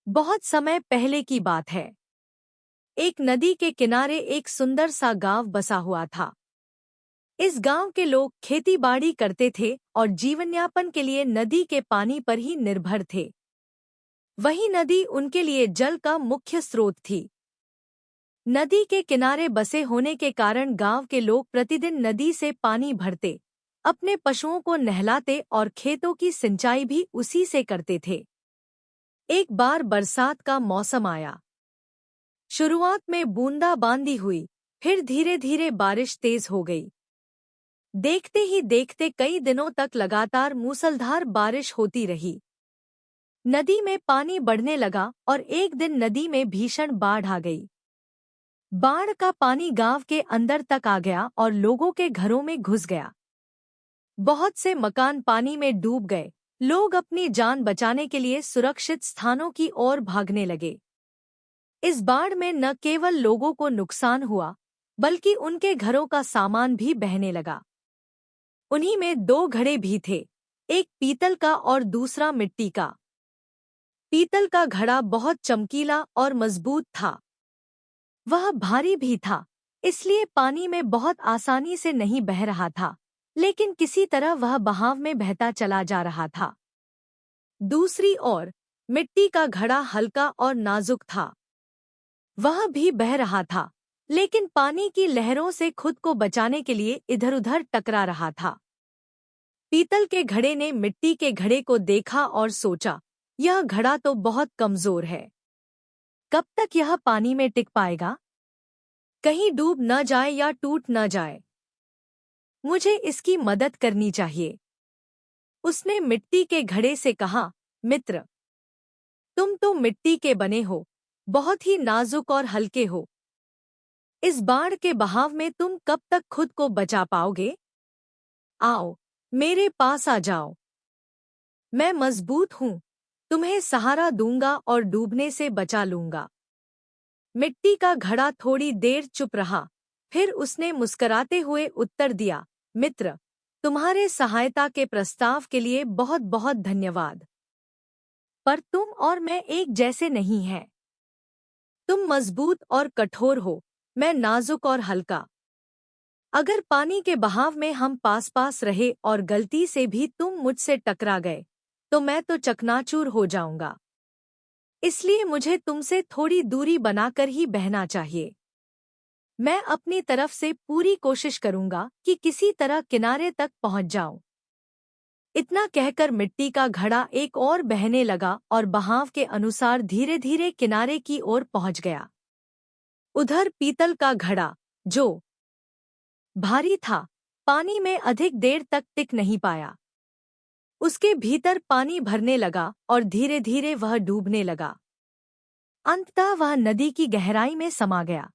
बहुत समय पहले की बात है। एक नदी के किनारे एक सुंदर सा गांव बसा हुआ था। इस गांव के लोग खेती बाड़ी करते थे और जीवनयापन के लिए नदी के पानी पर ही निर्भर थे। वही नदी उनके लिए जल का मुख्य स्रोत थी। नदी के किनारे बसे होने के कारण गांव के लोग प्रतिदिन नदी से पानी भरते, अपने पशुओं को नहलाते और खेतों की सिंचाई भी उसी से करते थे। एक बार बरसात का मौसम आया। शुरुआत में बूंदाबांदी हुई, फिर धीरे धीरे बारिश तेज हो गई। देखते ही देखते कई दिनों तक लगातार मूसलधार बारिश होती रही। नदी में पानी बढ़ने लगा और एक दिन नदी में भीषण बाढ़ आ गई। बाढ़ का पानी गांव के अंदर तक आ गया और लोगों के घरों में घुस गया। बहुत से मकान पानी में डूब गए। लोग अपनी जान बचाने के लिए सुरक्षित स्थानों की ओर भागने लगे। इस बाढ़ में न केवल लोगों को नुकसान हुआ, बल्कि उनके घरों का सामान भी बहने लगा। उन्हीं में दो घड़े भी थे, एक पीतल का और दूसरा मिट्टी का। पीतल का घड़ा बहुत चमकीला और मजबूत था। वह भारी भी था, इसलिए पानी में बहुत आसानी से नहीं बह रहा था, लेकिन किसी तरह वह बहाव में बहता चला जा रहा था। दूसरी ओर मिट्टी का घड़ा हल्का और नाजुक था। वह भी बह रहा था, लेकिन पानी की लहरों से खुद को बचाने के लिए इधर-उधर टकरा रहा था। पीतल के घड़े ने मिट्टी के घड़े को देखा और सोचा, यह घड़ा तो बहुत कमजोर है। कब तक यह पानी में टिक पाएगा? कहीं डूब न जाए या टूट न जाए। मुझे इसकी मदद करनी चाहिए। उसने मिट्टी के घड़े से कहा, मित्र, तुम तो मिट्टी के बने हो, बहुत ही नाजुक और हल्के हो। इस बाढ़ के बहाव में तुम कब तक खुद को बचा पाओगे? आओ, मेरे पास आ जाओ। मैं मजबूत हूँ, तुम्हें सहारा दूंगा और डूबने से बचा लूंगा। मिट्टी का घड़ा थोड़ी देर चुप रहा, फिर उसने मुस्कराते हुए उत्तर दिया, मित्र, तुम्हारे सहायता के प्रस्ताव के लिए बहुत बहुत धन्यवाद। पर तुम और मैं एक जैसे नहीं हैं। तुम मजबूत और कठोर हो, मैं नाजुक और हल्का। अगर पानी के बहाव में हम पास पास रहे और गलती से भी तुम मुझसे टकरा गए, तो मैं तो चकनाचूर हो जाऊंगा। इसलिए मुझे तुमसे थोड़ी दूरी बनाकर ही बहना चाहिए। मैं अपनी तरफ से पूरी कोशिश करूंगा कि किसी तरह किनारे तक पहुंच जाऊं। इतना कहकर मिट्टी का घड़ा एक और बहने लगा और बहाव के अनुसार धीरे धीरे किनारे की ओर पहुंच गया। उधर पीतल का घड़ा, जो भारी था, पानी में अधिक देर तक टिक नहीं पाया। उसके भीतर पानी भरने लगा और धीरे धीरे वह डूबने लगा। अंततः वह नदी की गहराई में समा गया।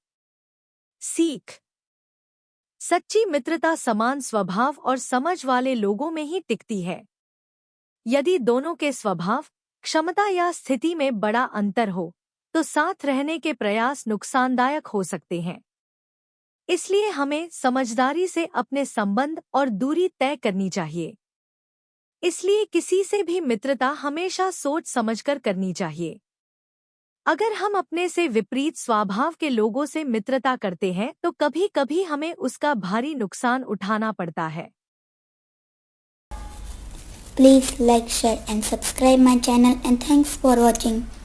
सीख: सच्ची मित्रता समान स्वभाव और समझ वाले लोगों में ही टिकती है। यदि दोनों के स्वभाव, क्षमता या स्थिति में बड़ा अंतर हो, तो साथ रहने के प्रयास नुकसानदायक हो सकते हैं। इसलिए हमें समझदारी से अपने संबंध और दूरी तय करनी चाहिए। इसलिए किसी से भी मित्रता हमेशा सोच समझकर करनी चाहिए। अगर हम अपने से विपरीत स्वभाव के लोगों से मित्रता करते हैं तो कभी-कभी हमें उसका भारी नुकसान उठाना पड़ता है। Please like, share and subscribe my channel, and thanks for watching.